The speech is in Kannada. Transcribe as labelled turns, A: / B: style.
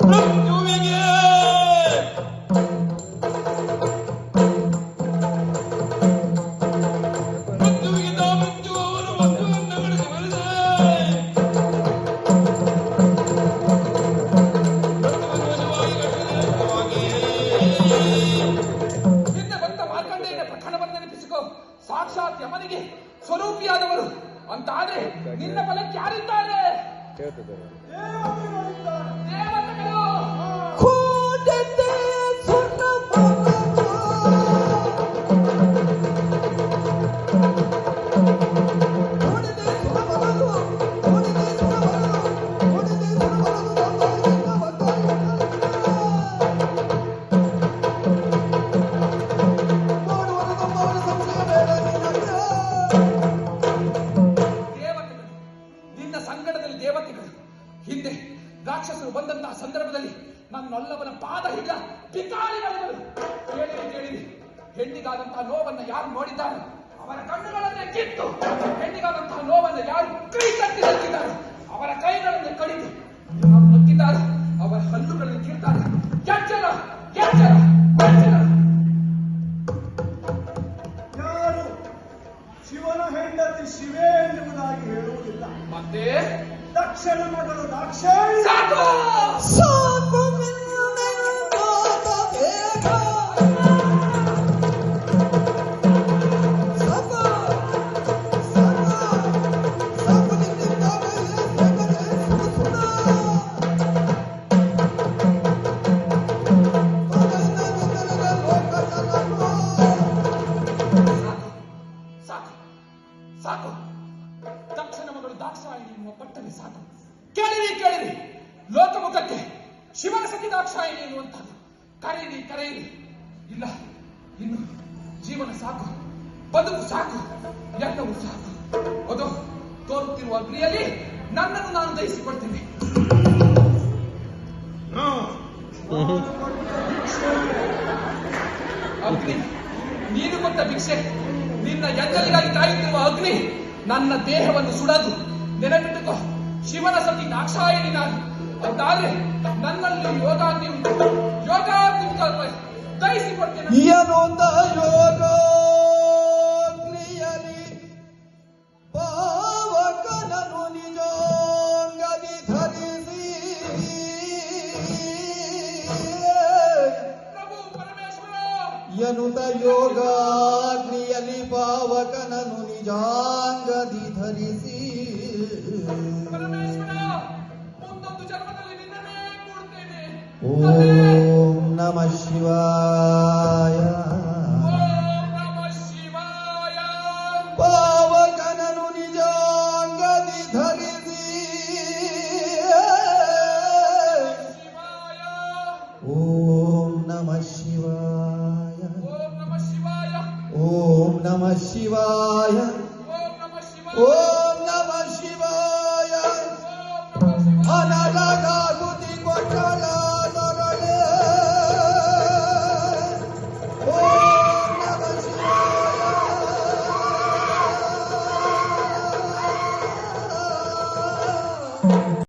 A: ಮೃತ್ಯುವಿಗೆ ಮೃತ್ಯುವಿಗಿಂತ ಮೃತ್ಯು ಅವರ ವಸ್ತುವನ್ನು ಗಳಿಸಬಲ್ಲದೆ
B: ಹಿಂದೆ ಬಂದ ಮಾರ್ಕಂಡೇಯನ ಪ್ರಕರಣವನ್ನು ನೆನಪಿಸಿಕೊ. ಸಾಕ್ಷಾತ್ ಯಮನಿಗೆ ಸ್ವರೂಪಿಯಾದವರು ಅಂತಾದ್ರೆ ನಿನ್ನ ಬಲಕ್ಕೆ ಯಾರಿದ್ದಾರೆ? ದೇವತೆಗಳು. ನಿನ್ನ ಸಂಗಡದಲ್ಲಿ ದೇವತೆಗಳು. ಹಿಂದೆ ರಾಕ್ಷಸರು ಬಂದಂತಹ ಸಂದರ್ಭದಲ್ಲಿ ನನ್ನೊಲ್ಲವನ ಪಾದ ಹಿಡಿದ ಪಿಕಾರಿಗಳು. ಕೇಳಿರಿ, ಹೆಣ್ಣಿಗಾದಂತಹ ನೋವನ್ನು ಯಾರು ನೋಡಿದ್ದಾರೆ ಅವರ ಕಣ್ಣುಗಳನ್ನೇ ಕಿತ್ತು, ಹೆಣ್ಣಿಗಾದಂತಹ ನೋವನ್ನು ಯಾರು ಕೈ ತಟ್ಟಿ ನಕ್ಕಿದ್ದಾರೆ ಅವರ ಕೈಗಳನ್ನು ಕಡಿದು ನಕ್ಕಿದ್ದಾರೆ, ಅವರ ಹಲ್ಲುಗಳನ್ನು ಕೀಳ್ತಾರೆ. ಎಚ್ಚರ ಎಚ್ಚರ ಎಚ್ಚರ.
C: ಯಾರು ಶಿವನ ಹೆಂಡತಿ ಶಿವೆ ಎನ್ನುವುದಾಗಿ ಹೇಳುವುದಿಲ್ಲ.
B: ಮತ್ತೆ
C: ದಕ್ಷನ ಮಗಳು ದಾಕ್ಷಾಯಣಿ.
B: ಸಾಕು
A: ಸಾಕು
B: ಸಾಕು ಸಾಕು. ದಕ್ಷನ ಮಗಳು ದಾಕ್ಷಾಯಿಣಿ ಎನ್ನುವ ಪಟ್ಟಣೆ ಸಾಕು. ಕೇಳಿರಿ, ಲೋಕಮುಖಕ್ಕೆ ಶಿವನ ಸತಿ ದಾಕ್ಷಾಯಿಣಿ ಎನ್ನುವಂಥದ್ದು ಕರೆಯಿರಿ. ಇಲ್ಲ, ಇನ್ನು ಜೀವನ ಸಾಕು, ಬದುಕು ಸಾಕು, ಎಲ್ಲವೂ ಸಾಕು. ಅದು ತೋರುತ್ತಿರುವ ಅಗ್ನಿಯಲ್ಲಿ ನನ್ನನ್ನು ನಾನು ದಹಿಸಿಕೊಳ್ತೇನೆ. ಅಗ್ನಿ, ನೀನು ಕೊಟ್ಟ ಭಿಕ್ಷೆ, ನಿನ್ನ ಎಂದಲಿಗಾಗಿ ಕಾಯುತ್ತಿರುವ ಅಗ್ನಿ ನನ್ನ ದೇಹವನ್ನು ಸುಡದು. ನೆನಪಿಟ್ಟುಕೋ, ಶಿವನ ಸತಿ ದಾಕ್ಷಾಯಿಣಿ ನಾನು ಅಂತಾದ್ರೆ ನನ್ನಲ್ಲಿ ಯೋಗಾಗ್ನಿ ಉಂಟು. ಯೋಗಾಗ್ನಿ ದಹಿಸಿಕೊಡ್ತೇನೆ.
A: ಏನೊಂದ ಯೋಗಾಗ್ನಿಯಲಿ ಪಾವಕನನು ನಿಜಾಂಗದಿ ಧರಿಸಿ
B: ಪ್ರಭು ಪರಮೇಶ್ವರ.
A: ಎನ್ನುತ್ತ ಯೋಗಾಗ್ನಿಯಲಿ ಪಾವಕನನು ನಿಜಾಂಗದಿ ಧರಿಸಿ
B: ಪರಮೇಶ್ವರ, ಮುಂದೊಂದು ಜನ್ಮದಲ್ಲಿ ನಿನ್ನನ್ನೇ ಕೂಡುತ್ತೇನೆ.
A: ಓಂ ನಮಃ ಶಿವಾಯ.
B: ಓಂ ನಮಃ ಶಿವಾಯ.
A: ಪಾವಕನನು ನಿಜಾಂಗದಿ ಧರಿಸಿ
B: ಶಿವಾಯ.
A: ಓಂ ನಮಃ ಶಿವಾಯ.
B: ಓಂ ನಮಃ ಶಿವಾಯ.
A: ಓಂ ನಮಃ ಶಿವಾಯ.